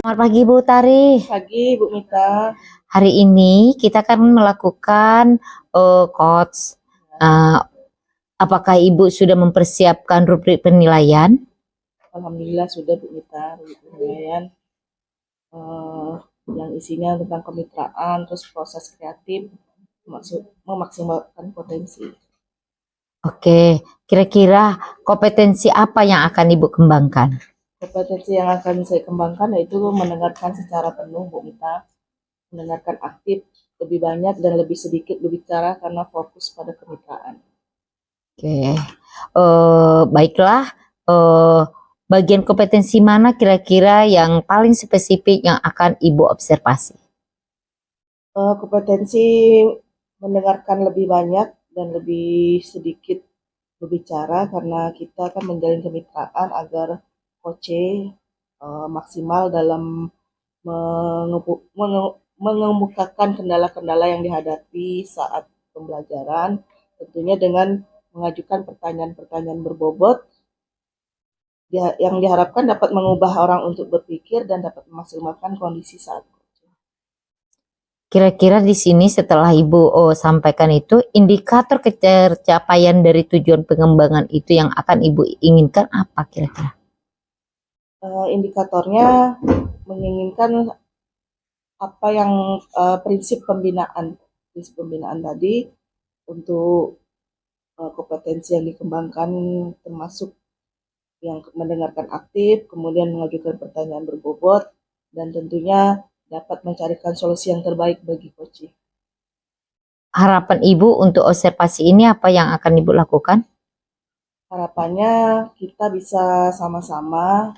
Selamat pagi Bu Tari. Pagi Bu Mita. Hari ini kita akan melakukan coach. Apakah Ibu sudah mempersiapkan rubrik penilaian? Alhamdulillah sudah Bu Mita, rubrik penilaian yang isinya tentang kemitraan, terus proses kreatif, memaksimalkan potensi. Oke, kira-kira kompetensi apa yang akan Ibu kembangkan? Kompetensi yang akan saya kembangkan yaitu mendengarkan secara penuh Bu Mita, mendengarkan aktif, lebih banyak dan lebih sedikit berbicara karena fokus pada kemitraan. Oke, baiklah. Bagian kompetensi mana kira-kira yang paling spesifik yang akan Ibu observasi? Kompetensi mendengarkan lebih banyak dan lebih sedikit berbicara karena kita akan menjalin kemitraan agar coach maksimal dalam mengemukakan kendala-kendala yang dihadapi saat pembelajaran, tentunya dengan mengajukan pertanyaan-pertanyaan berbobot yang diharapkan dapat mengubah orang untuk berpikir dan dapat memaksimalkan kondisi saat Kira-kira di sini setelah Ibu sampaikan itu, indikator kecapaian dari tujuan pengembangan itu yang akan Ibu inginkan apa kira-kira? Indikatornya menginginkan apa yang prinsip pembinaan tadi untuk kompetensi yang dikembangkan termasuk yang mendengarkan aktif, kemudian mengajukan pertanyaan berbobot, dan tentunya dapat mencarikan solusi yang terbaik bagi coach. Harapan Ibu untuk observasi ini apa yang akan Ibu lakukan? Harapannya kita bisa sama-sama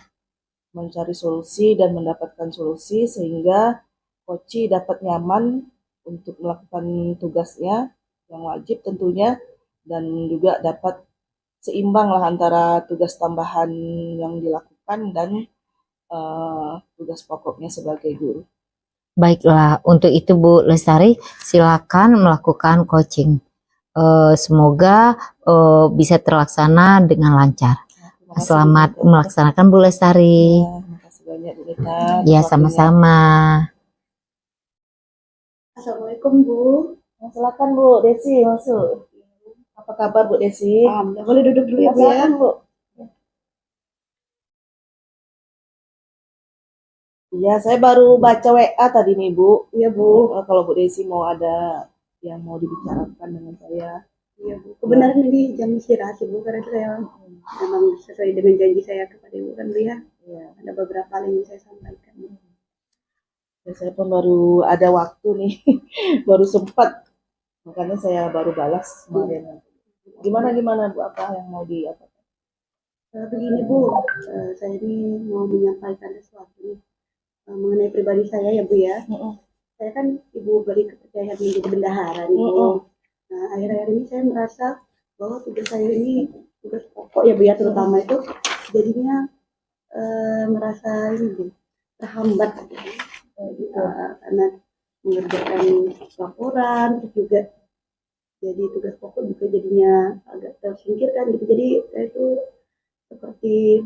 mencari solusi dan mendapatkan solusi sehingga coach dapat nyaman untuk melakukan tugasnya yang wajib tentunya, dan juga dapat seimbang lah antara tugas tambahan yang dilakukan dan tugas pokoknya sebagai guru. Baiklah, untuk itu Bu Lestari silakan melakukan coaching. Semoga bisa terlaksana dengan lancar. Selamat melaksanakan Bu Lestari. Terima kasih banyak Bu Rita. Ya, sama-sama. Assalamualaikum Bu. Silakan Bu Desi masuk. Apa kabar Bu Desi? Boleh duduk dulu ya Bu ya. Bu. Iya, saya baru baca WA tadi nih Bu. Iya Bu. Kalau Bu Desi mau ada yang mau dibicarakan dengan saya. Iya Bu. Kebenaran ini jam istirahat sih Bu, karena saya memang sesuai dengan janji saya kepada Ibu kan Bu ya. Iya. Ada beberapa hal yang saya sampaikan. Ya, saya pun baru ada waktu nih, baru sempat, makanya saya baru balas kemarin. Gimana Bu, apa yang mau apa? Begini Bu, saya ini mau menyampaikan sesuatu nih mengenai pribadi saya ya Bu ya. Saya kan Ibu beri kepercayaan menjadi bendahara nih Bu. Nah, akhir-akhir ini saya merasa bahwa tugas saya ini tugas pokok ya Bu ya, terutama itu jadinya merasa ini Bu, terhambat karena mengerjakan laporan, terus juga jadi tugas pokok juga jadinya agak tersingkirkan gitu. Jadi saya itu seperti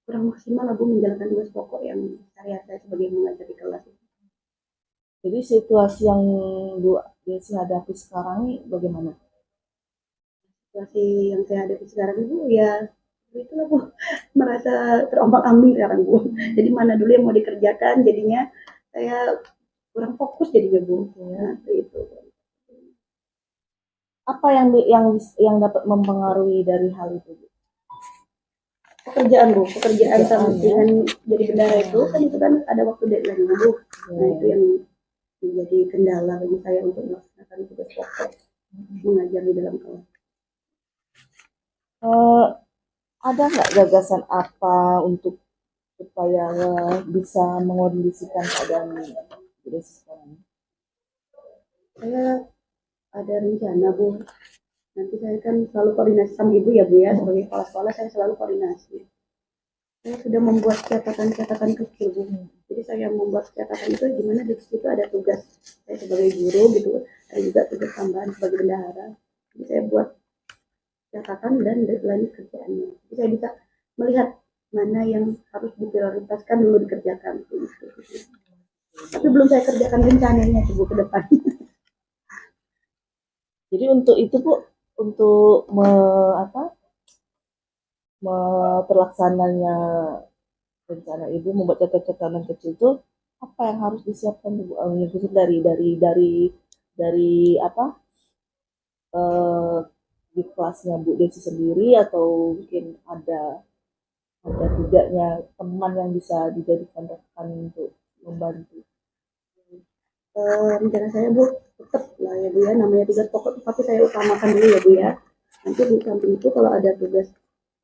kurang maksimal Bu menjalankan tugas pokok yang saya sebagai mengajar di kelas. Jadi situasi yang Bu Desi hadapi sekarang ini bagaimana? Situasi yang saya hadapi sekarang Bu ya itulah Bu, merasa terombang-ambing sekarang Bu. Jadi mana dulu yang mau dikerjakan, jadinya saya kurang fokus jadinya Bu. Nah, itu. Apa yang dapat mempengaruhi dari hal itu Bu? Pekerjaan Bu, pekerjaan sama dengan jadi bendahara itu kan ada waktu deadline Bu. Nah itu yang menjadi kendala bagi saya untuk melaksanakan tugas pokok mengajar di dalam kelas. Ada nggak gagasan apa untuk supaya bisa mengondisikan keadaan Bu sekarang? Saya ada rencana Bu. Nanti saya kan selalu koordinasi sama Ibu ya Bu ya, sebagai kepala sekolah saya selalu koordinasi. Saya sudah membuat catatan-catatan kecil Bu. Jadi saya membuat catatan itu gimana di situ ada tugas saya sebagai guru gitu, ada juga tugas tambahan sebagai bendahara. Jadi saya buat catatan dan deadline kerjaannya. Jadi saya bisa melihat mana yang harus diprioritaskan dulu dikerjakan. Tapi belum saya kerjakan rencananya Bu ke depan. Jadi untuk itu Bu, untuk terlaksananya rencana Ibu membuat catatan kecil itu apa yang harus disiapkan Bu? Khusus dari apa eh, di kelasnya Bu Desi sendiri atau mungkin ada tidaknya teman yang bisa dijadikan rekan untuk membantu. Rencana saya Bu tetap lah ya Bu ya, namanya tugas pokok tapi saya utamakan dulu ya Bu ya. Nanti di samping itu kalau ada tugas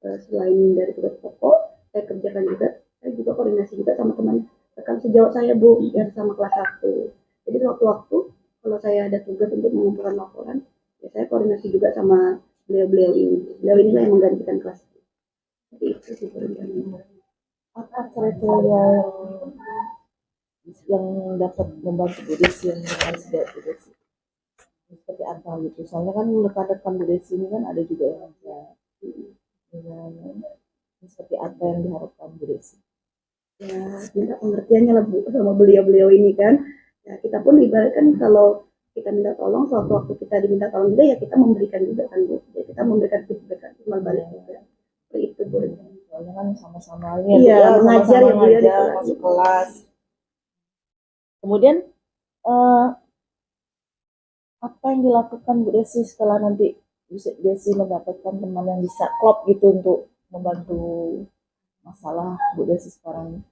selain dari tugas pokok saya kerjakan juga, saya juga koordinasi juga sama teman rekan sejawat saya Bu yang sama kelas 1. Jadi waktu-waktu kalau saya ada tugas untuk mengumpulkan laporan ya saya koordinasi juga sama beliau-beliau ini. Beliau inilah yang menggantikan kelas. Jadi itu sih rencananya. Apa kriteria yang dapat membantu Bu Desi yang dengan sejawat Bu Desi? Seperti apa gitu? Soalnya kan rekan-rekan Bu Desi ini kan ada juga yang ada dengan seperti apa yang diharapkan Bu Desi. Ya minta pengertiannya lah Bu sama beliau-beliau ini kan. Ya kita pun ibaratkan kalau kita minta tolong, suatu waktu kita diminta tolong juga ya kita memberikan juga kan Bu. Ya kita memberikan feedback kan, timbal balik juga. Seperti itu Bu. Soalnya kan sama-sama ini Iya, mengajar ya Bu ya di mengajar, kelas. masuk kelas. Kemudian apa yang dilakukan Bu Desi setelah nanti Bu Desi mendapatkan teman yang bisa klop gitu untuk membantu masalah Bu Desi sekarang?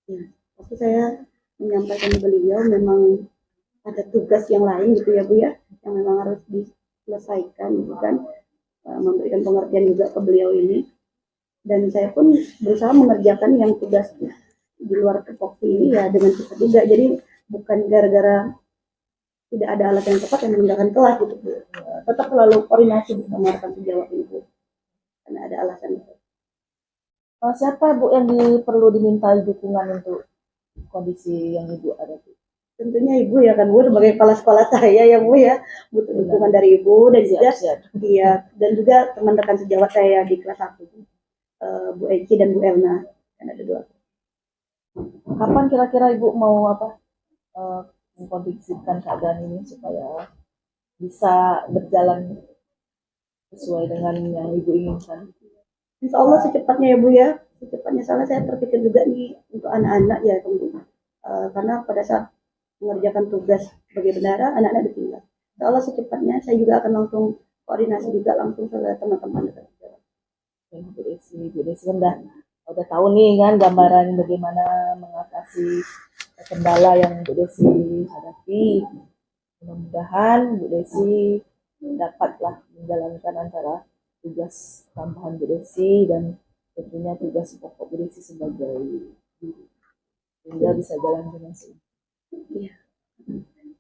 Ya, waktu saya menyampaikan ke beliau memang ada tugas yang lain gitu ya Bu ya, yang memang harus diselesaikan gitu kan. Memberikan pengertian juga ke beliau ini. Dan saya pun berusaha mengerjakan yang tugas di luar tupoksi ini ya dengan cepat juga. Jadi bukan gara-gara tidak ada alat yang tepat yang meninggalkan kelas gitu Bu. Tetap selalu koordinasi bersama rekan sejawat ini Bu. Karena ada alasan itu. Siapa Bu yang perlu dimintai dukungan untuk kondisi yang Ibu ada Bu? Tentunya Ibu ya kan Bu sebagai kepala sekolah saya ya Bu ya, butuh dukungan dari Ibu dan juga iya dan juga teman rekan sejawat saya di kelas 1 Bu Eci dan Bu Elna, kan ada 2. Kapan kira-kira Ibu mau mengkondisikan keadaan ini supaya bisa berjalan sesuai dengan yang Ibu inginkan? Insya Allah secepatnya ya Bu ya, secepatnya. Soalnya saya terpikir juga nih untuk anak-anak ya Bu. Karena pada saat mengerjakan tugas sebagai bendahara, anak-anak ditinggal. Insya Allah secepatnya saya juga akan langsung koordinasi juga langsung ke teman-teman. Bu Desi kan udah tahu nih kan gambaran bagaimana mengatasi kendala yang Bu Desi hadapi. Mudah-mudahan Bu Desi dapatlah menjalankan antara tugas tambahan Bu Desi dan tentunya tugas pokok Bu Desi sebagai guru sehingga bisa jalan dengan seimbang. Ya.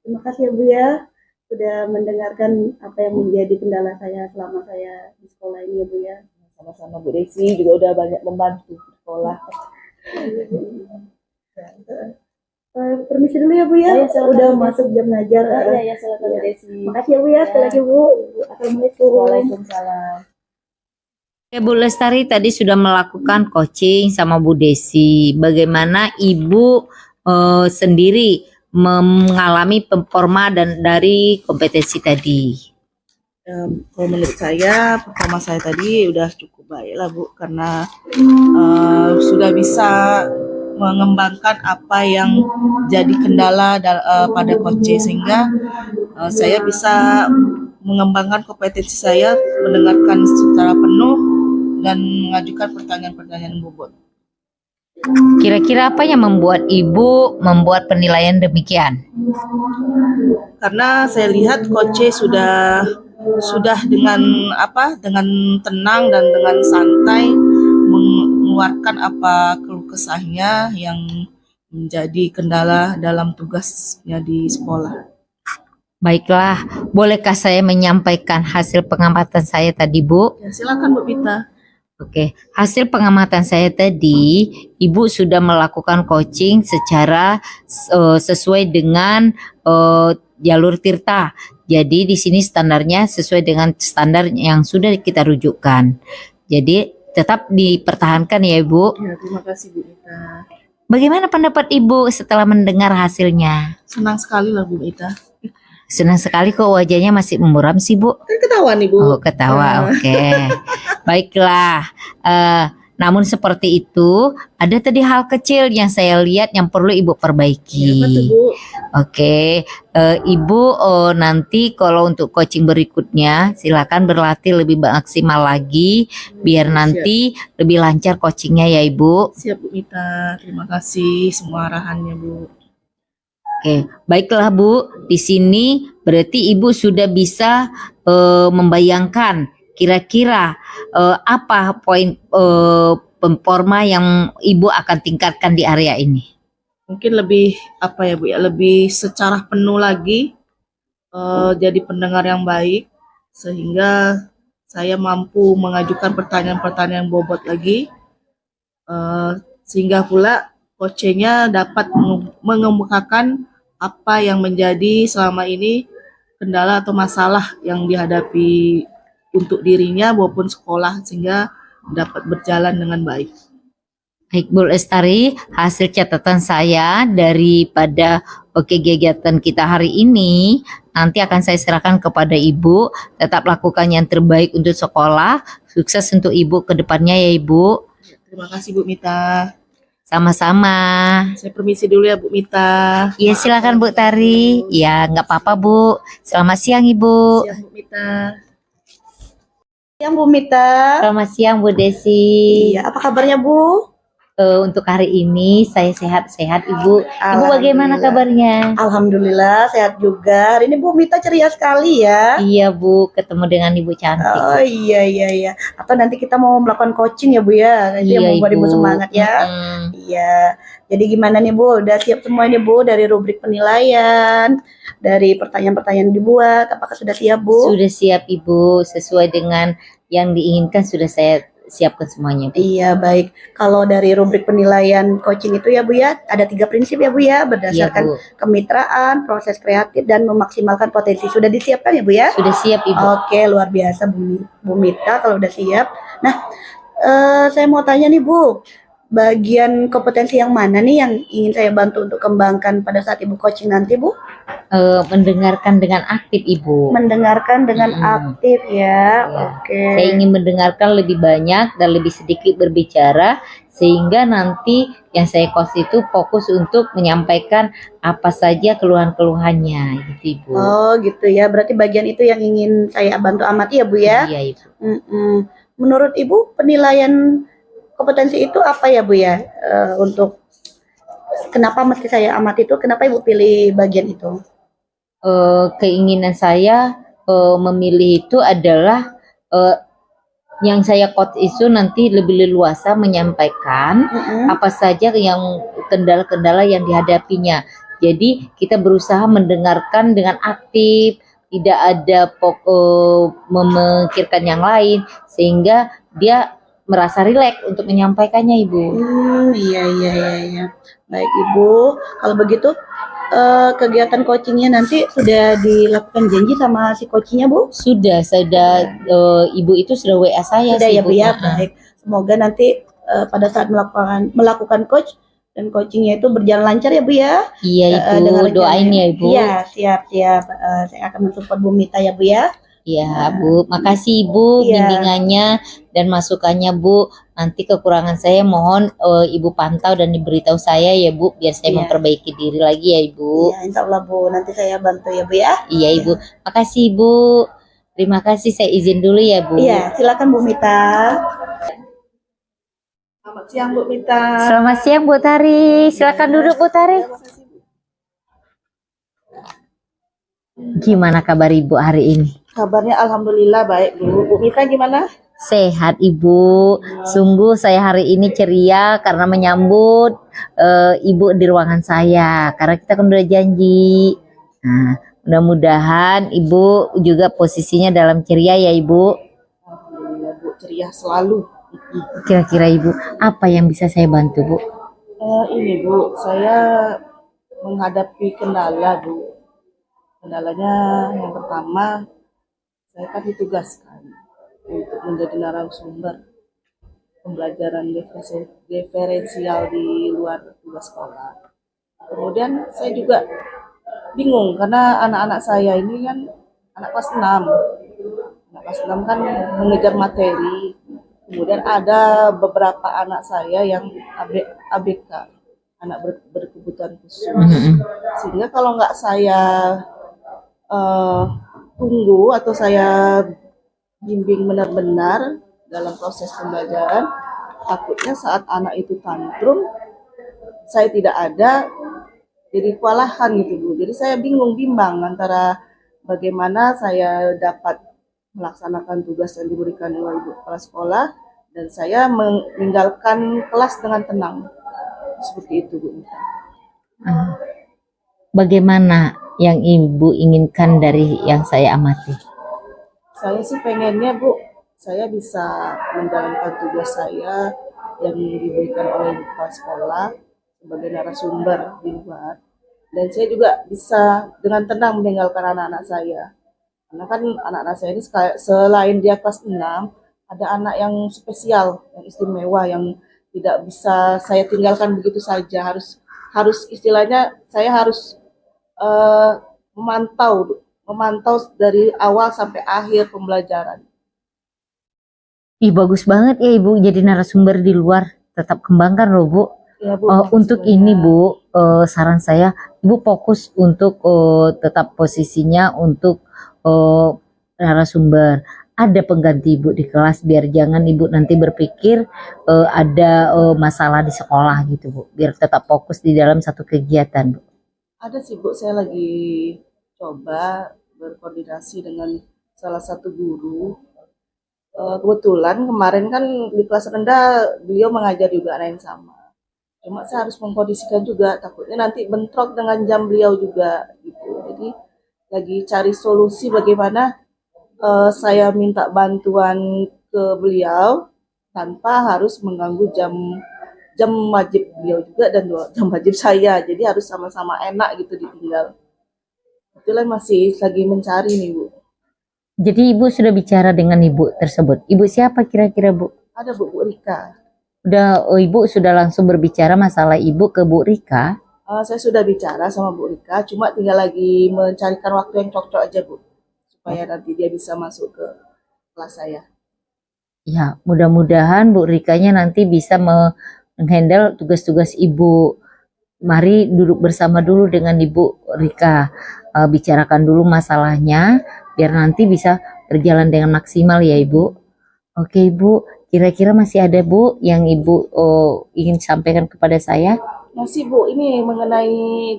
Terima kasih ya Bu ya sudah mendengarkan apa yang menjadi kendala saya selama saya di sekolah ini ya Bu ya. Sama-sama Bu Desi juga udah banyak membantu di sekolah. Permisi dulu ya Bu ya. Udah masuk jam ngajar. Iya, silakan Bu Desi. Makasih ya Bu ya. Sekali lagi Bu. Assalamualaikum. Waalaikumsalam. Oke, Bu Lestari tadi sudah melakukan coaching sama Bu Desi. Bagaimana Ibu sendiri mengalami performa dan dari kompetensi tadi? Kalau menurut saya performa saya tadi udah cukup baik lah Bu, karena sudah bisa mengembangkan apa yang jadi kendala pada coach sehingga saya bisa mengembangkan kompetensi saya, mendengarkan secara penuh dan mengajukan pertanyaan-pertanyaan bobot. Kira-kira apa yang membuat Ibu membuat penilaian demikian? Karena saya lihat coach sudah dengan tenang dan dengan santai mengeluarkan apa keluh kesahnya yang menjadi kendala dalam tugasnya di sekolah. Baiklah, bolehkah saya menyampaikan hasil pengamatan saya tadi, Bu? Ya, silakan Bu Pita. Oke, hasil pengamatan saya tadi, Ibu sudah melakukan coaching secara sesuai dengan jalur Tirta. Jadi di sini standarnya sesuai dengan standar yang sudah kita rujukkan. Jadi tetap dipertahankan ya Ibu. Ya, terima kasih Bu Mita. Bagaimana pendapat Ibu setelah mendengar hasilnya? Senang sekali lah Bu Mita. Senang sekali kok wajahnya masih memburam sih Bu. Kan ketawa nih Bu. Oh ketawa, oke. Baiklah, namun seperti itu ada tadi hal kecil yang saya lihat yang perlu Ibu perbaiki. Apa tuh Bu? Oke, Ibu nanti kalau untuk coaching berikutnya silakan berlatih lebih maksimal lagi biar nanti lebih lancar coachingnya ya Ibu. Siap Bu Mita, terima kasih semua arahannya Bu. Oke, baiklah Bu. Di sini berarti Ibu sudah bisa membayangkan kira-kira apa poin performa yang Ibu akan tingkatkan di area ini. Mungkin lebih apa ya Bu ya, lebih secara penuh lagi jadi pendengar yang baik sehingga saya mampu mengajukan pertanyaan-pertanyaan bobot lagi sehingga pula coachnya dapat mengemukakan apa yang menjadi selama ini kendala atau masalah yang dihadapi untuk dirinya maupun sekolah sehingga dapat berjalan dengan baik. Baik Bu Lestari, hasil catatan saya daripada kegiatan kita hari ini nanti akan saya serahkan kepada Ibu. Tetap lakukan yang terbaik untuk sekolah. Sukses untuk Ibu ke depannya ya Ibu. Terima kasih Bu Mita. Sama-sama. Saya permisi dulu ya Bu Mita. Ya silakan Bu Tari. Ya nggak apa-apa Bu. Selamat siang Ibu. Siang Bu Mita. Siang Bu Mita. Selamat siang Bu Desi. Iya, apa kabarnya Bu? Untuk hari ini saya sehat-sehat Ibu. Ibu bagaimana Alhamdulillah. kabarnya? Alhamdulillah sehat juga. Hari ini Bu Mita ceria sekali ya. Iya Bu, ketemu dengan Ibu cantik. Oh iya. Atau nanti kita mau melakukan coaching ya Bu ya. Itu yang membuat Ibu semangat ya. Iya. Jadi gimana nih Bu? Udah siap semuanya Bu dari rubrik penilaian, dari pertanyaan-pertanyaan dibuat. Apakah sudah siap Bu? Sudah siap Ibu, sesuai dengan yang diinginkan sudah saya siapkan semuanya Bu. Iya baik. Kalau dari rubrik penilaian coaching itu ya Bu ya, ada 3 prinsip ya Bu ya, Iya berdasarkan Bu, kemitraan, proses kreatif, dan memaksimalkan potensi. Sudah disiapkan ya Bu ya? sudah siap Ibu. Oke, luar biasa Bu Mita kalau udah siap. Nah, saya mau tanya nih Bu, bagian kompetensi yang mana nih yang ingin saya bantu untuk kembangkan pada saat Ibu coaching nanti Bu? Mendengarkan dengan aktif Ibu. Mendengarkan dengan aktif ya. Ya. Oke. Saya ingin mendengarkan lebih banyak dan lebih sedikit berbicara sehingga nanti yang saya coach itu fokus untuk menyampaikan apa saja keluhan-keluhannya gitu Ibu. Oh gitu ya, berarti bagian itu yang ingin saya bantu amati ya Bu ya. Iya Ibu. Menurut Ibu penilaian kompetensi itu apa ya Bu ya? Untuk kenapa mesti saya amati itu? Kenapa Ibu pilih bagian itu? Keinginan saya memilih itu adalah yang saya coach itu nanti lebih leluasa menyampaikan apa saja yang kendala-kendala yang dihadapinya. Jadi kita berusaha mendengarkan dengan aktif, tidak ada memikirkan yang lain sehingga dia merasa rileks untuk menyampaikannya Ibu. Iya. Baik Ibu, kalau begitu kegiatan coachingnya nanti sudah dilakukan janji sama si coachingnya Bu? Sudah Ibu itu sudah WA saya Sudah sih, ya Bu ya, Heeh. baik. Semoga nanti pada saat melakukan coach dan coachingnya itu berjalan lancar ya Bu ya. Iya Dengan Ibu, doain rencananya. ya Ibu. Iya, siap. Saya akan mensupport Bu Mita ya Bu ya. Iya Bu, makasih Ibu Iya. bimbingannya dan masukannya Bu. Nanti kekurangan saya mohon Ibu pantau dan diberitahu saya ya Bu, biar saya Iya. memperbaiki diri lagi ya Ibu. Iya, insya Allah Bu, nanti saya bantu ya Bu ya. Iya Ibu, makasih Ibu. Terima kasih, saya izin dulu ya Bu. Iya, silakan Bu Mita. Selamat siang Bu Mita. Selamat siang Bu Tari, silakan duduk Bu Tari. Gimana kabar Ibu hari ini? Kabarnya alhamdulillah baik Bu. Bu Mita gimana? Sehat Ibu, sungguh saya hari ini ceria karena menyambut Ibu di ruangan saya karena kita kan udah janji. Nah, mudah-mudahan Ibu juga posisinya dalam ceria ya Ibu. Alhamdulillah Bu, ceria selalu. Kira-kira Ibu apa yang bisa saya bantu Bu? Ini Bu, saya menghadapi kendala Bu. Kendalanya yang pertama, saya kan ditugaskan untuk menjadi narasumber pembelajaran diferensial di luar tugas sekolah. Kemudian saya juga bingung karena anak-anak saya ini kan anak kelas 6. Anak kelas 6 kan mengejar materi. Kemudian ada beberapa anak saya yang ABK, anak berkebutuhan khusus. Sehingga kalau nggak saya tunggu atau saya bimbing benar-benar dalam proses pembelajaran, takutnya saat anak itu tantrum, saya tidak ada, jadi kewalahan gitu Bu. Jadi saya bimbang antara bagaimana saya dapat melaksanakan tugas yang diberikan oleh ibu kepala sekolah dan saya meninggalkan kelas dengan tenang. Seperti itu Bu. Bagaimana yang Ibu inginkan dari yang saya amati? Saya sih pengennya Bu, saya bisa menjalankan tugas saya yang diberikan oleh ibu kepala sekolah sebagai narasumber di luar. Dan saya juga bisa dengan tenang meninggalkan anak-anak saya. Karena kan anak-anak saya ini selain dia kelas 6, ada anak yang spesial, yang istimewa, yang tidak bisa saya tinggalkan begitu saja. Harus istilahnya saya harus memantau dari awal sampai akhir pembelajaran. Ih, bagus banget ya Ibu jadi narasumber di luar. Tetap kembangkan loh Bu. Ya, Bu, Untuk ini Bu, saran saya Ibu fokus untuk tetap posisinya untuk narasumber. Ada pengganti Ibu di kelas biar jangan Ibu nanti berpikir ada masalah di sekolah gitu Bu. Biar tetap fokus di dalam satu kegiatan Bu. Ada sih Bu, saya lagi coba berkoordinasi dengan salah satu guru. Kebetulan kemarin kan di kelas rendah beliau mengajar juga anak yang sama. Cuma saya harus mengkondisikan juga, takutnya nanti bentrok dengan jam beliau juga gitu. Jadi lagi cari solusi bagaimana saya minta bantuan ke beliau tanpa harus mengganggu jam wajib beliau juga dan jam wajib saya. Jadi harus sama-sama enak gitu ditinggal. Itulah masih lagi mencari nih Bu. Jadi Ibu sudah bicara dengan Ibu tersebut. Ibu siapa kira-kira Bu? Ada Bu Rika. Ibu sudah langsung berbicara masalah Ibu ke Bu Rika? Saya sudah bicara sama Bu Rika, cuma tinggal lagi mencarikan waktu yang cocok aja Bu, supaya nanti dia bisa masuk ke kelas saya. Ya, mudah-mudahan Bu Rikanya nanti bisa menghandle tugas-tugas Ibu. Mari duduk bersama dulu dengan Ibu Rika, bicarakan dulu masalahnya, biar nanti bisa berjalan dengan maksimal ya Ibu. Oke Ibu, kira-kira masih ada Bu yang Ibu ingin sampaikan kepada saya? Masih Bu, ini mengenai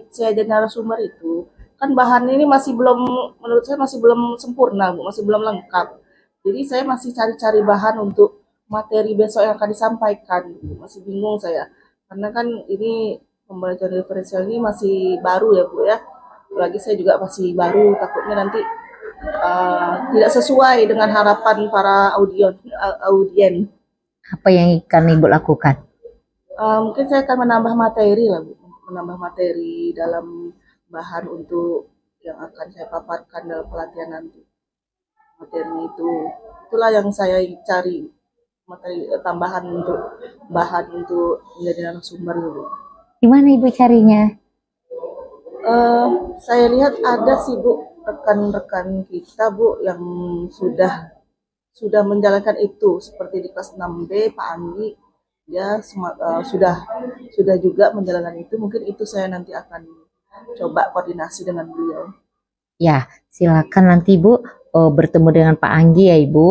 saya jadi narasumber itu, kan bahan ini masih belum, menurut saya masih belum sempurna Bu, masih belum lengkap. Jadi saya masih cari-cari bahan untuk materi besok yang akan disampaikan. Masih bingung saya, karena kan ini pembelajaran diferensial ini masih baru ya Bu ya. Apalagi saya juga masih baru, takutnya nanti tidak sesuai dengan harapan para audien. Apa yang akan Ibu lakukan? Mungkin saya akan menambah materi lah Bu, menambah materi dalam bahan untuk yang akan saya paparkan dalam pelatihan nanti. Materinya itulah yang saya cari, materi tambahan untuk bahan untuk menjadi narasumber Bu. Gimana Ibu carinya? Saya lihat ada sih Bu, rekan-rekan kita Bu yang sudah menjalankan itu, seperti di kelas 6B Pak Anggi, dia sudah juga menjalankan itu. Mungkin itu saya nanti akan coba koordinasi dengan beliau. Ya, silakan nanti Ibu bertemu dengan Pak Anggi ya Ibu.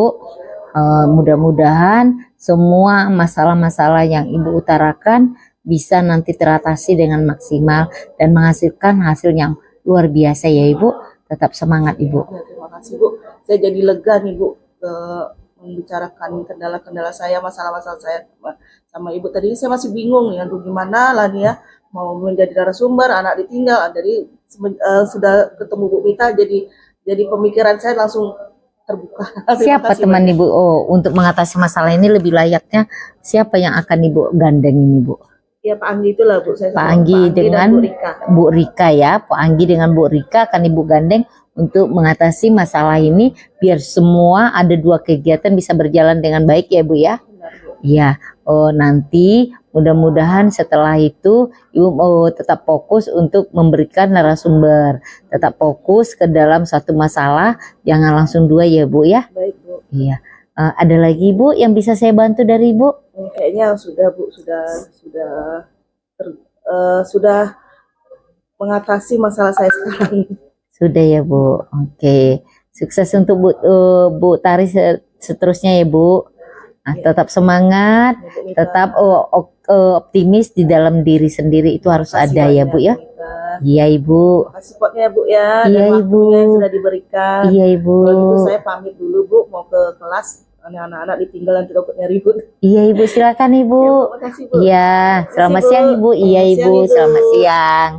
Mudah-mudahan semua masalah-masalah yang Ibu utarakan bisa nanti teratasi dengan maksimal dan menghasilkan hasil yang luar biasa ya Ibu. Tetap semangat Ibu. Ya, terima kasih Bu. Saya jadi lega nih Bu membicarakan kendala-kendala saya, masalah-masalah saya sama Ibu. Tadi saya masih bingung ya, aduh gimana lah nih ya, mau menjadi narasumber, anak ditinggal. Jadi sudah ketemu Bu Mita, jadi pemikiran saya langsung terbuka. Siapa teman Ibu untuk mengatasi masalah ini lebih layaknya siapa yang akan Ibu gandeng ini Bu? Ya Pak Anggi itulah Bu. Saya Pak Anggi dengan Bu Rika ya. Pak Anggi dengan Bu Rika akan Ibu gandeng untuk mengatasi masalah ini biar semua ada dua kegiatan bisa berjalan dengan baik ya Bu ya. Benar, Bu. Iya, nanti mudah-mudahan setelah itu Ibu tetap fokus untuk memberikan narasumber, tetap fokus ke dalam satu masalah, jangan langsung dua ya Bu ya. Baik Bu. Iya. Ada lagi Bu yang bisa saya bantu dari Ibu? Kayaknya sudah Bu, sudah mengatasi masalah saya sekarang. Sudah ya Bu. Oke. Sukses untuk Bu Tari seterusnya ya Bu. Nah, tetap semangat, Ya, Bu Mita. tetap optimis di dalam diri sendiri itu harus Makasih ada ya banyak, Bu ya. Mita. Iya Ibu. Makasih supportnya Bu ya, Iya, dan Ibu. waktunya yang sudah diberikan. Iya Ibu. Kalau gitu saya pamit dulu Bu, mau ke kelas. Anak-anak ditinggal nanti takutnya ribut. Iya Ibu, silakan Ibu. Ya, Bu, makasih Bu. Iya, selamat Makasih, Bu. siang Ibu. Iya Selamat Ibu, siang, Ibu. selamat siang.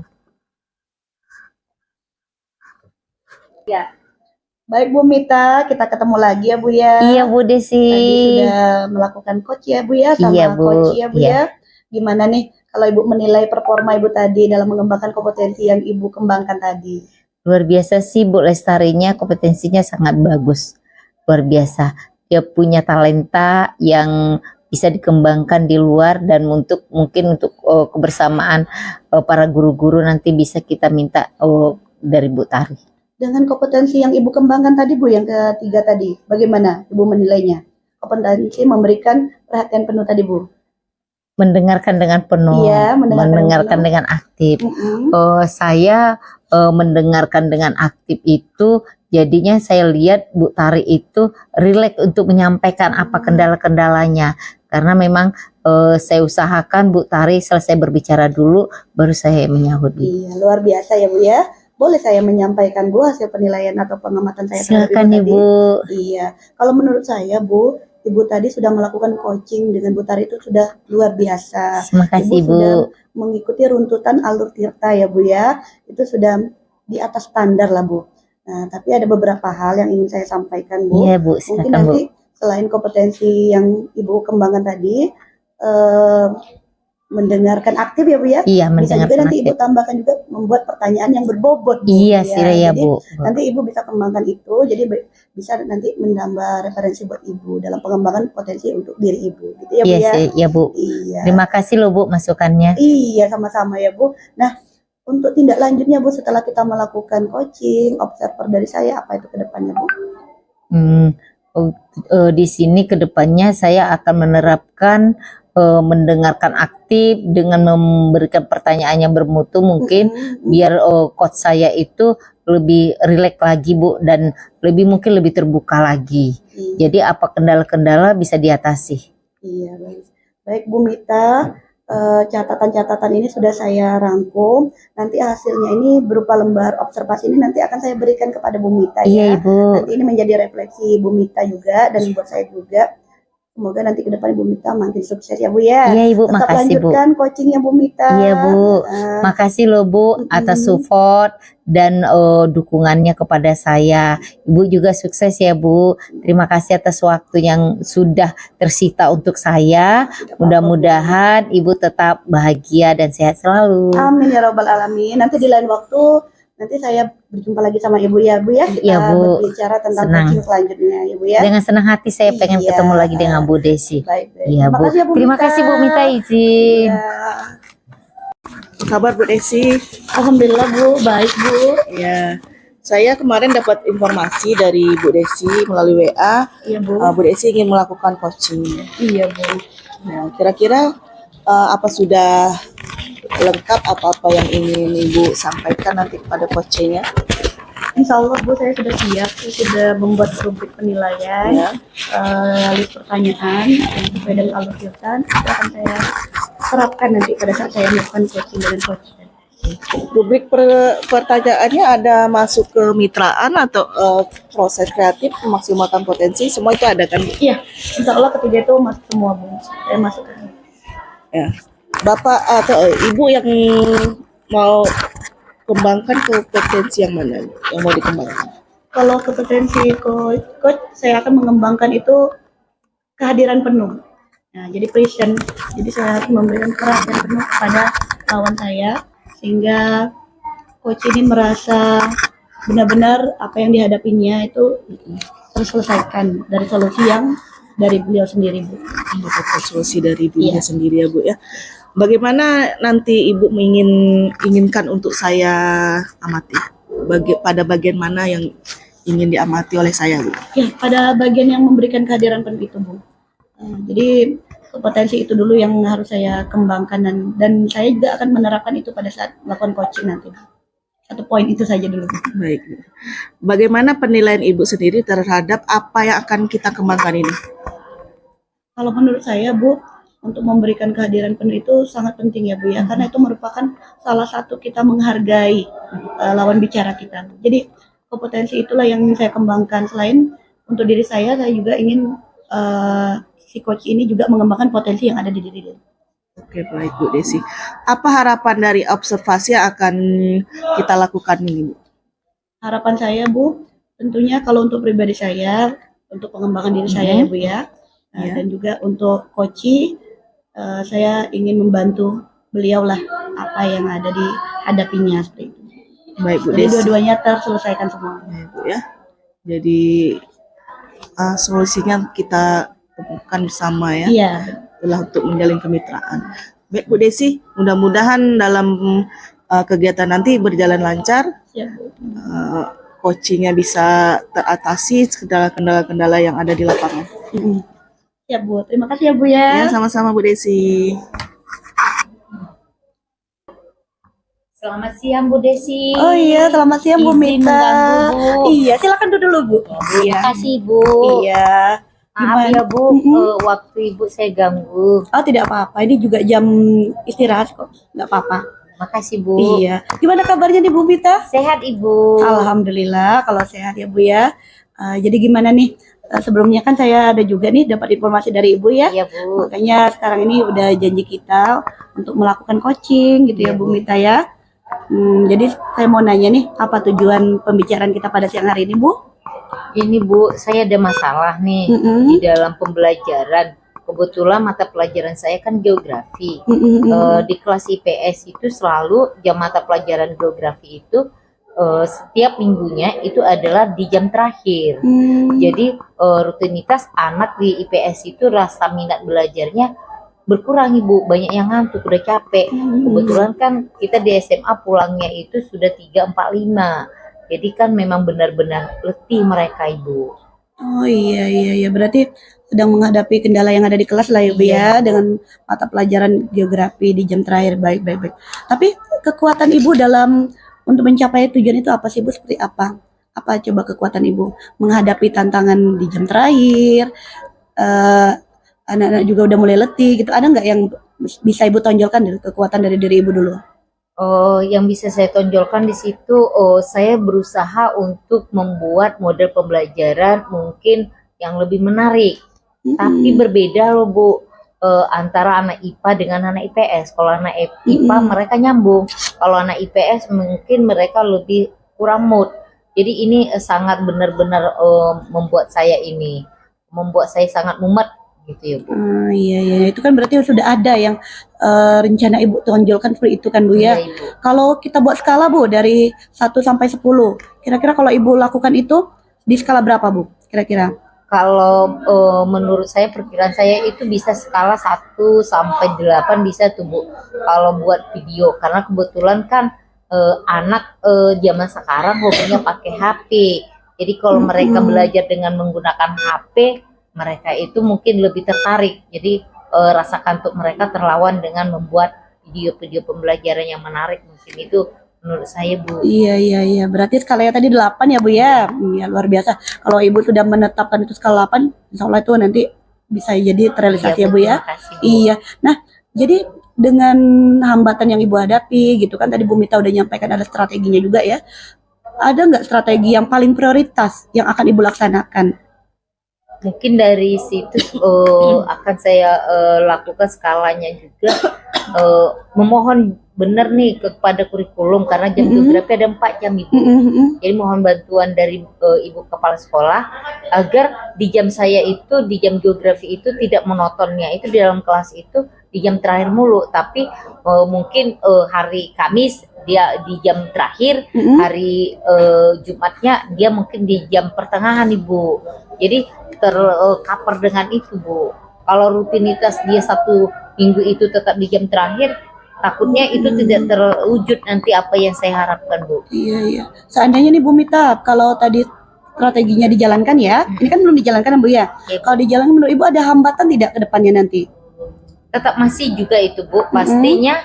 Ya. Baik Bu Mita, kita ketemu lagi ya Bu ya. Iya Bu Desi. Tadi sudah melakukan coach ya Bu ya, sama Iya, Bu. coach ya Bu Iya. ya. Gimana nih kalau Ibu menilai performa Ibu tadi dalam mengembangkan kompetensi yang Ibu kembangkan tadi? Luar biasa sih Bu Lestarinya, kompetensinya sangat bagus. Luar biasa. Dia punya talenta yang bisa dikembangkan di luar, dan mungkin untuk kebersamaan para guru-guru nanti bisa kita minta dari Bu Tari. Dengan kompetensi yang Ibu kembangkan tadi Bu, yang ketiga tadi, bagaimana Ibu menilainya? Kompetensi memberikan perhatian penuh tadi Bu. Mendengarkan dengan penuh, Iya, mendengarkan dengan aktif. Mm-mm. Saya mendengarkan dengan aktif itu, jadinya saya lihat Bu Tari itu rileks untuk menyampaikan apa kendala-kendalanya. Karena memang saya usahakan Bu Tari selesai berbicara dulu, baru saya menyahut. Iya, luar biasa ya Bu ya. Boleh saya menyampaikan Bu hasil penilaian atau pengamatan saya terhadap Silakan Ibu Ibu. tadi? Iya, kalau menurut saya Bu, Ibu tadi sudah melakukan coaching dengan Bu Tari itu sudah luar biasa. Terima kasih Ibu Bu. sudah mengikuti runtutan alur tirta ya Bu ya. Itu sudah di atas standar lah Bu. Nah, tapi ada beberapa hal yang ingin saya sampaikan Bu. Iya Bu, Mungkin silakan Bu. nanti selain kompetensi yang Ibu kembangkan tadi, mendengarkan aktif ya Bu ya. Iya, Bisa juga mendengarkan nanti Ibu aktif. tambahkan juga membuat pertanyaan yang berbobot Bu. Iya sih ya Jadi Bu. nanti Ibu bisa kembangkan itu, jadi bisa nanti menambah referensi buat Ibu dalam pengembangan potensi untuk diri Ibu gitu ya Bu Iya ya. sih ya Bu. Iya. Terima kasih loh Bu masukannya. Iya, sama-sama ya Bu. Nah, untuk tindak lanjutnya Bu, setelah kita melakukan coaching, observer dari saya apa itu ke depannya Bu? Di sini kedepannya saya akan menerapkan mendengarkan aktif dengan memberikan pertanyaan yang bermutu, mungkin biar coach saya itu lebih rileks lagi Bu, dan mungkin lebih terbuka lagi. Iya. Jadi apa kendala-kendala bisa diatasi. Iya, baik. Baik Bu Mita, catatan-catatan ini sudah saya rangkum. Nanti hasilnya ini berupa lembar observasi ini nanti akan saya berikan kepada Bu Mita Iya ya. Ibu. Nanti ini menjadi refleksi Bu Mita juga dan buat saya juga. Semoga nanti ke depan Bu Mita makin sukses ya Bu ya. Iya Ibu, Tetap makasih Bu. lanjutkan coachingnya Bu Mita. Iya Bu, Nah, makasih loh Bu atas support dan dukungannya kepada saya. Ibu juga sukses ya Bu. Terima kasih atas waktu yang sudah tersita untuk saya. tidak apa-apa, Bu. Mudah-mudahan Ibu tetap bahagia dan sehat selalu. Amin ya robbal alamin. Nanti di lain waktu nanti saya berjumpa lagi sama Ibu ya Bu ya. Kita Iya, Bu. berbicara tentang Senang. coaching selanjutnya ya Bu ya. Dengan senang hati saya pengen Iya. ketemu lagi dengan Bu Desi. Baik, baik. Iya Terima Bu. kasih ya Bu Terima Mita. kasih Bu Mita izin. Iya. Apa kabar Bu Desi? Alhamdulillah Bu, baik Bu. Ya, saya kemarin dapat informasi dari Bu Desi melalui WA. Iya Bu. Bu Desi ingin melakukan coaching. Iya Bu. Nah, kira-kira apa sudah lengkap apa-apa yang ingin Ibu sampaikan nanti kepada coachingnya? Insya Allah Bu, saya sudah siap. Saya sudah membuat rubrik penilaian, Ya. list pertanyaan yang sesuai dengan alur filter. Itu akan saya terapkan nanti pada saat saya melakukan coaching dengan coach. Rubrik pertanyaannya ada masuk ke mitraan atau proses kreatif memaksimalkan potensi, semua itu ada kan? Iya, insya Allah ketiga itu masuk semua Bu. Saya masukkan. Ya. Bapak atau Ibu yang mau kembangkan kompetensi yang mana yang mau dikembangkan? Kalau kompetensi coach, saya akan mengembangkan itu kehadiran penuh. Nah, jadi present. Jadi saya harus memberikan perhatian penuh kepada lawan saya sehingga coach ini merasa benar-benar apa yang dihadapinya itu terselesaikan dari solusi yang dari beliau sendiri, Bu. Mendapatkan solusi dari ibunya Iya. sendiri ya Bu ya. Bagaimana nanti Ibu inginkan untuk saya amati? Pada bagian mana yang ingin diamati oleh saya Bu? Ya, pada bagian yang memberikan kehadiran penuh itu, Bu. Jadi potensi itu dulu yang harus saya kembangkan, dan saya juga akan menerapkan itu pada saat melakukan coaching nanti, Bu. Satu poin itu saja dulu, Bu. Baik. Bagaimana penilaian Ibu sendiri terhadap apa yang akan kita kembangkan ini? Kalau menurut saya, Bu, untuk memberikan kehadiran penuh itu sangat penting ya, Bu ya, karena itu merupakan salah satu kita menghargai lawan bicara kita. Jadi kompetensi itulah yang ingin saya kembangkan. Selain untuk diri saya juga ingin si coach ini juga mengembangkan potensi yang ada di diri dia. Oke, baik Bu Desi. Apa harapan dari observasi yang akan kita lakukan ini, Bu? Harapan saya, Bu, tentunya kalau untuk pribadi saya, untuk pengembangan diri saya ya, Bu ya, dan juga untuk coach, saya ingin membantu beliau lah apa yang ada di hadapinya seperti itu. Baik Bu Jadi Desi. dua-duanya terselesaikan semua. Ya, Bu ya. Jadi solusinya kita temukan bersama ya. Iya. Itulah untuk menjalin kemitraan. Baik Bu Desi, mudah-mudahan dalam kegiatan nanti berjalan lancar. Siap, Bu. Coachingnya bisa teratasi segala kendala-kendala yang ada di lapangan. Siap, Bu. Terima kasih ya, Bu ya. Ya, sama-sama Bu Desi. Selamat siang Bu Desi. Oh iya, selamat siang Bu Izin Mita. mengganggu, Bu. Iya, silakan duduk dulu, Bu. Terima kasih Bu. Iya. Maaf Gimana? ya Bu, waktu Ibu saya ganggu. Oh, tidak apa-apa. Ini juga jam istirahat kok. Nggak apa-apa. Makasih Bu. Iya. Gimana kabarnya nih Bu Mita? Sehat Ibu. Alhamdulillah kalau sehat ya Bu ya. Jadi gimana nih? Sebelumnya kan saya ada juga nih dapat informasi dari Ibu ya. Iya Bu. Makanya sekarang ini udah janji kita untuk melakukan coaching gitu ya Iya, Bu Bu. Mita ya. Jadi saya mau nanya nih, apa tujuan pembicaraan kita pada siang hari ini Bu? Ini Bu, saya ada masalah nih di dalam pembelajaran. Kebetulan mata pelajaran saya kan geografi. Di kelas IPS itu selalu jam mata pelajaran geografi itu setiap minggunya itu adalah di jam terakhir. Jadi rutinitas anak di IPS itu rasa minat belajarnya berkurang Ibu, banyak yang ngantuk, udah capek. Kebetulan kan kita di SMA pulangnya itu sudah 3.45. Jadi kan memang benar-benar letih mereka Ibu. Oh iya, berarti sedang menghadapi kendala yang ada di kelas lah ya Bu ya, dengan mata pelajaran geografi di jam terakhir. Baik. Tapi kekuatan Ibu dalam untuk mencapai tujuan itu apa sih Bu? Seperti apa? Apa coba kekuatan Ibu menghadapi tantangan di jam terakhir? Anak-anak juga udah mulai letih gitu. Ada nggak yang bisa Ibu tonjolkan dari kekuatan dari diri Ibu dulu? Yang bisa saya tonjolkan di situ, saya berusaha untuk membuat model pembelajaran mungkin yang lebih menarik. Tapi berbeda loh Bu, antara anak IPA dengan anak IPS. Kalau anak IPA mereka nyambung, kalau anak IPS mungkin mereka lebih kurang mood. Jadi ini sangat benar-benar membuat saya sangat mumet gitu ya Bu. Iya, itu kan berarti sudah ada yang rencana Ibu tonjolkan seperti itu kan Bu ya. Iya, Ibu. Kalau kita buat skala Bu dari 1 sampai 10, kira-kira kalau Ibu lakukan itu di skala berapa Bu? Kira-kira? Kalau menurut saya perkiraan saya itu bisa skala 1 sampai 8 bisa tuh Bu. Kalau buat video, karena kebetulan kan anak zaman sekarang hobinya pakai HP. Jadi kalau mereka belajar dengan menggunakan HP, mereka itu mungkin lebih tertarik. Jadi rasa kantuk mereka terlawan dengan membuat video-video pembelajaran yang menarik. Mungkin itu menurut saya Bu. Iya. Berarti skalanya tadi 8 ya Bu ya. Ya luar biasa. Kalau Ibu sudah menetapkan itu skala 8, insya Allah itu nanti bisa jadi terrealisasi ya Bu ya. Terima kasih, Bu. Iya. Nah, jadi dengan hambatan yang Ibu hadapi gitu kan, tadi Bu Mita udah nyampaikan ada strateginya juga ya. Ada nggak strategi yang paling prioritas yang akan Ibu laksanakan? Mungkin dari situ akan saya lakukan skalanya juga, memohon benar nih kepada kurikulum, karena jam geografi ada 4 jam Ibu. Jadi mohon bantuan dari Ibu Kepala Sekolah agar di jam saya itu, di jam geografi itu tidak monotonnya itu di dalam kelas itu di jam terakhir mulu, tapi mungkin hari Kamis dia di jam terakhir, hari Jumatnya dia mungkin di jam pertengahan Ibu. Jadi tercover dengan itu, Bu. Kalau rutinitas dia 1 minggu itu tetap di jam terakhir, takutnya itu tidak terwujud nanti apa yang saya harapkan, Bu. Iya, iya. Seandainya nih Bu Mita, kalau tadi strateginya dijalankan ya, ini kan belum dijalankan Bu ya. Iya, Bu. Kalau dijalankan menurut Ibu ada hambatan tidak ke depannya nanti? Tetap masih juga itu, Bu. Pastinya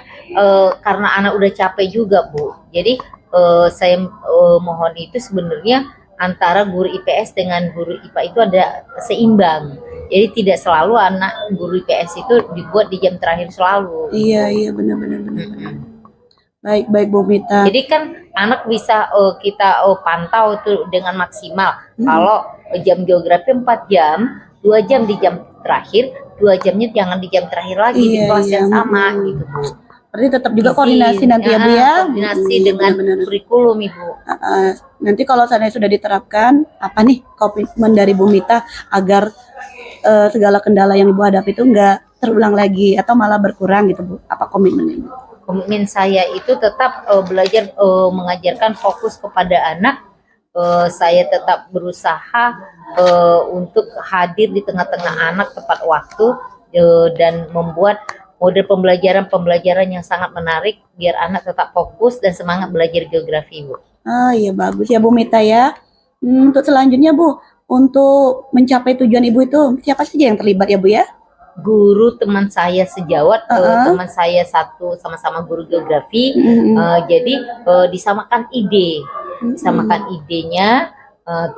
karena anak udah capek juga, Bu. Jadi saya mohon itu sebenarnya antara guru IPS dengan guru IPA itu ada seimbang. Jadi tidak selalu anak guru IPS itu dibuat di jam terakhir selalu. Iya, iya, benar-benar. Baik, baik Bu Mita. Jadi kan anak bisa kita pantau tuh dengan maksimal. Kalau jam geografi 4 jam, 2 jam di jam terakhir, 2 jamnya jangan di jam terakhir lagi di Iya, kelas iya, yang sama gitu, Bu. Berarti tetap juga koordinasi nanti ya Bu ya. Koordinasi Iya, dengan benar-benar. kurikulum, Ibu. Nanti kalau seandainya sudah diterapkan, apa nih komitmen dari Bu Mita agar segala kendala yang Ibu hadapi itu enggak terulang lagi atau malah berkurang gitu Bu? Apa komitmennya Ibu? Komitmen saya itu tetap belajar mengajarkan fokus kepada anak. Saya tetap berusaha untuk hadir di tengah-tengah anak tepat waktu dan membuat model pembelajaran yang sangat menarik biar anak tetap fokus dan semangat belajar geografi, Bu. Ah iya bagus ya Bu Mita ya. Untuk selanjutnya Bu, untuk mencapai tujuan Ibu itu siapa saja yang terlibat ya Bu ya? Guru teman saya sejawat, teman saya satu sama-sama guru geografi, jadi disamakan idenya,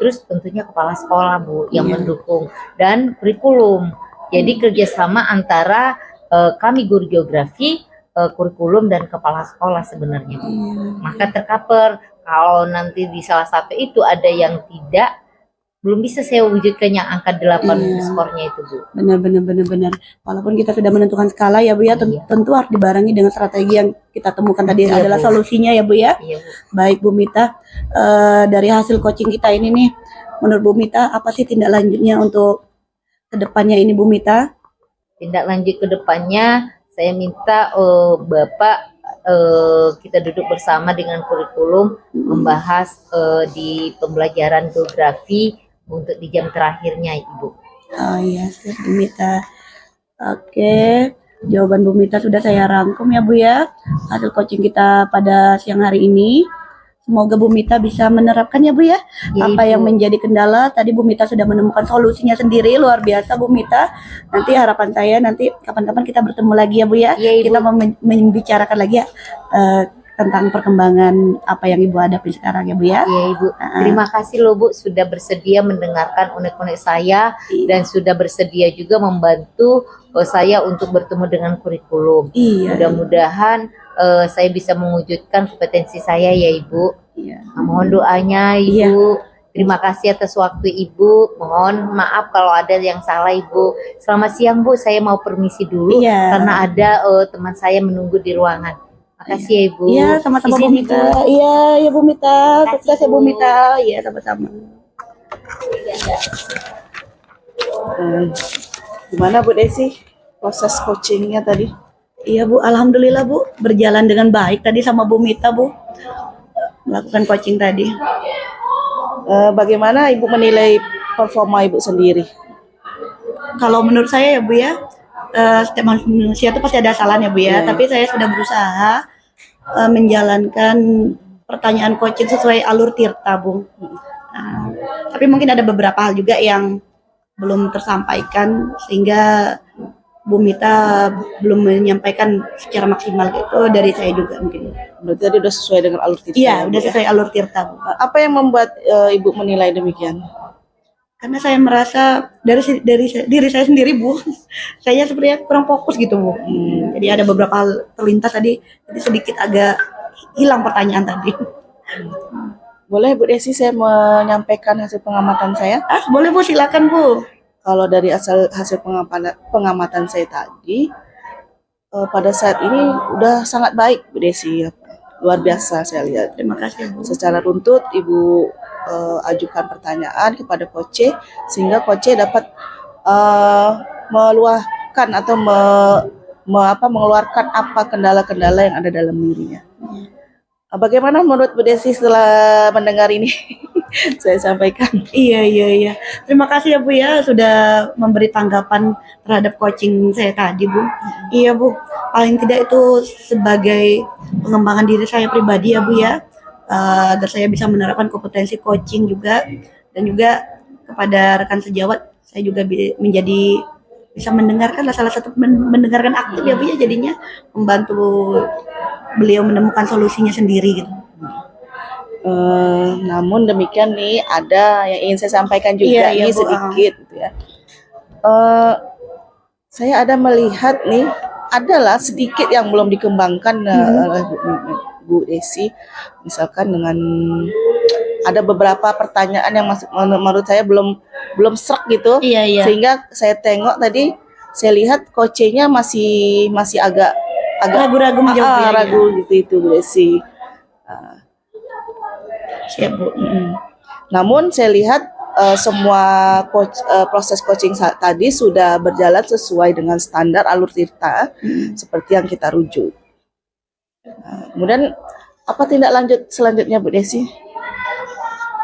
terus tentunya kepala sekolah, Bu, yang mendukung dan kurikulum. Jadi kerjasama antara kami guru geografi, kurikulum dan kepala sekolah sebenarnya, Bu. Maka tercover. Kalau nanti di salah satu itu ada yang tidak, belum bisa saya wujudkan yang angka 8 skornya itu, Bu. Benar. Walaupun kita sudah menentukan skala ya Bu ya, tentu harus dibarengi dengan strategi yang kita temukan tadi adalah Bu. solusinya ya Bu ya. Iya, Bu. Baik Bu Mita, dari hasil coaching kita ini nih, menurut Bu Mita apa sih tindak lanjutnya untuk kedepannya ini Bu Mita? Tindak lanjut ke depannya, saya minta Bapak kita duduk bersama dengan kurikulum membahas di pembelajaran geografi untuk di jam terakhirnya, Ibu. Oh iya, siap Bu Mita. Oke, jawaban Bu Mita sudah saya rangkum ya Bu ya. Hasil coaching kita pada siang hari ini. Semoga Bu Mita bisa menerapkan ya Bu ya. Ya, Apa Ibu. yang menjadi kendala, tadi Bu Mita sudah menemukan solusinya sendiri, luar biasa Bu Mita. Nanti harapan saya nanti kapan-kapan kita bertemu lagi ya Bu ya. Iya, Ibu. Kita membicarakan lagi ya tentang perkembangan apa yang Ibu hadapi sekarang ya Bu ya. Iya, Ibu. Terima kasih loh, Bu, sudah bersedia mendengarkan unek-unek saya dan sudah bersedia juga membantu saya untuk bertemu dengan kurikulum. Iya. Mudah-mudahan saya bisa mewujudkan kompetensi saya ya, Ibu. Iya. Mohon doanya, Ibu. Terima kasih atas waktu Ibu. Mohon maaf kalau ada yang salah, Ibu. Selamat siang, Bu. Saya mau permisi dulu Iya. karena ada teman saya menunggu di ruangan. Makasih ya, Ibu. Iya, sama-sama Bu Izin, Mita. Ibu. Iya, Bu Mita. Makasih, Sukses ya Bu Bu. Mita. Iya, sama-sama. Gimana Bu Desi proses coachingnya tadi? Iya Bu, alhamdulillah Bu, berjalan dengan baik tadi sama Bu Mita Bu, melakukan coaching tadi. Bagaimana Ibu menilai performa Ibu sendiri? Kalau menurut saya ya Bu ya, setiap manusia itu pasti ada salahnya Bu ya, tapi saya sudah berusaha menjalankan pertanyaan coaching sesuai alur Tirta Bu. Tapi mungkin ada beberapa hal juga yang belum tersampaikan sehingga Bu Mita belum menyampaikan secara maksimal gitu dari saya juga mungkin. Berarti tadi udah sesuai dengan alur Tirta. Iya, Bu, udah ya? sesuai alur Tirta Bu. Apa yang membuat Ibu menilai demikian? Karena saya merasa dari diri saya sendiri Bu, saya sepertinya kurang fokus gitu Bu. Jadi ada beberapa hal terlintas tadi, jadi sedikit agak hilang pertanyaan tadi. Boleh Bu Desi saya menyampaikan hasil pengamatan saya? Boleh Bu, silakan Bu. Kalau dari hasil pengamatan saya tadi, pada saat ini udah sangat baik Bu Desi, luar biasa saya lihat. Terima kasih Bu. Secara runtut Ibu ajukan pertanyaan kepada Coach sehingga Coach dapat meluahkan atau mengeluarkan apa kendala-kendala yang ada dalam dirinya. Bagaimana menurut Bu Desi setelah mendengar ini? saya sampaikan. Iya. Terima kasih ya Bu ya sudah memberi tanggapan terhadap coaching saya tadi Bu. Iya Bu, paling tidak itu sebagai pengembangan diri saya pribadi ya Bu ya, agar saya bisa menerapkan kompetensi coaching juga, dan juga kepada rekan sejawat saya juga menjadi bisa mendengarkan salah satu mendengarkan aktif ya Bu ya, jadinya membantu beliau menemukan solusinya sendiri gitu. Namun demikian nih ada yang ingin saya sampaikan juga Iya, nih Bu. sedikit gitu ya. Saya ada melihat nih adalah sedikit yang belum dikembangkan oleh Bu Desi, misalkan dengan ada beberapa pertanyaan yang masih menurut saya belum serak gitu, Iya. sehingga saya tengok tadi saya lihat coachnya masih agak Ragu-ragu menjawab ya, ragu gitu itu Bu Desi. Siap Bu. Namun saya lihat semua proses coaching tadi sudah berjalan sesuai dengan standar alur tirta seperti yang kita rujuk. Kemudian apa tindak lanjut selanjutnya Bu Desi?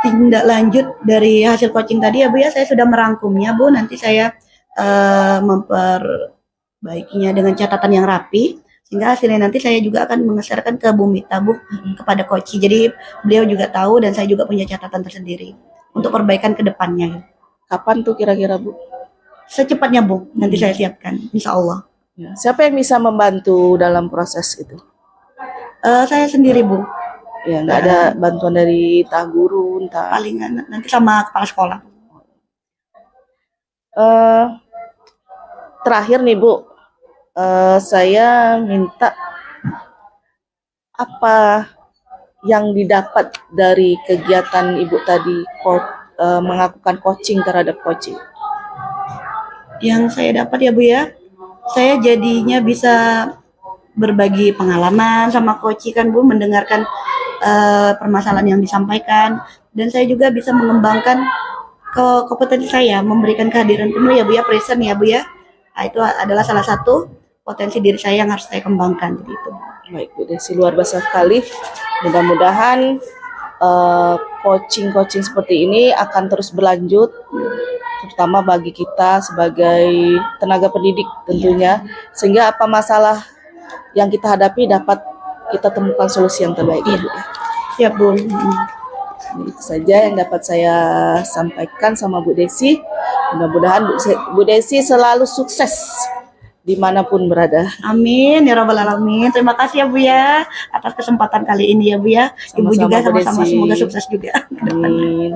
Tindak lanjut dari hasil coaching tadi ya Bu ya, saya sudah merangkumnya Bu. Nanti saya memperbaikinya dengan catatan yang rapi, sehingga hasilnya nanti saya juga akan mengeserkan ke Bu Mita Bu, kepada coach. Jadi beliau juga tahu dan saya juga punya catatan tersendiri untuk perbaikan ke depannya. Kapan tuh kira-kira Bu? Secepatnya Bu, nanti saya siapkan, insya Allah. Ya. Siapa yang bisa membantu dalam proses itu? Saya sendiri Bu, Ya nggak ada bantuan dari entah guru, entah. paling nanti sama kepala sekolah. Terakhir nih Bu, saya minta apa yang didapat dari kegiatan Ibu tadi melakukan coaching terhadap coaching. Yang saya dapat ya Bu ya, saya jadinya bisa berbagi pengalaman sama coach kan Bu, mendengarkan permasalahan yang disampaikan, dan saya juga bisa mengembangkan kompetensi saya, memberikan kehadiran penuh ya Bu ya, present ya Bu ya. Nah, itu adalah salah satu potensi diri saya yang harus saya kembangkan gitu. Baik Bu Desi, luar biasa sekali. Mudah-mudahan coaching seperti ini akan terus berlanjut, terutama bagi kita sebagai tenaga pendidik tentunya, sehingga apa masalah yang kita hadapi dapat kita temukan solusi yang terbaik. Ya, Bu. Siap Bu. Itu saja yang dapat saya sampaikan sama Bu Desi. Mudah-mudahan Bu Desi selalu sukses dimanapun berada. Amin ya rabbal alamin. Terima kasih ya Bu ya atas kesempatan kali ini ya Bu ya. Ibu Sama-sama, juga Bu sama-sama Desi. semoga sukses juga. Amin.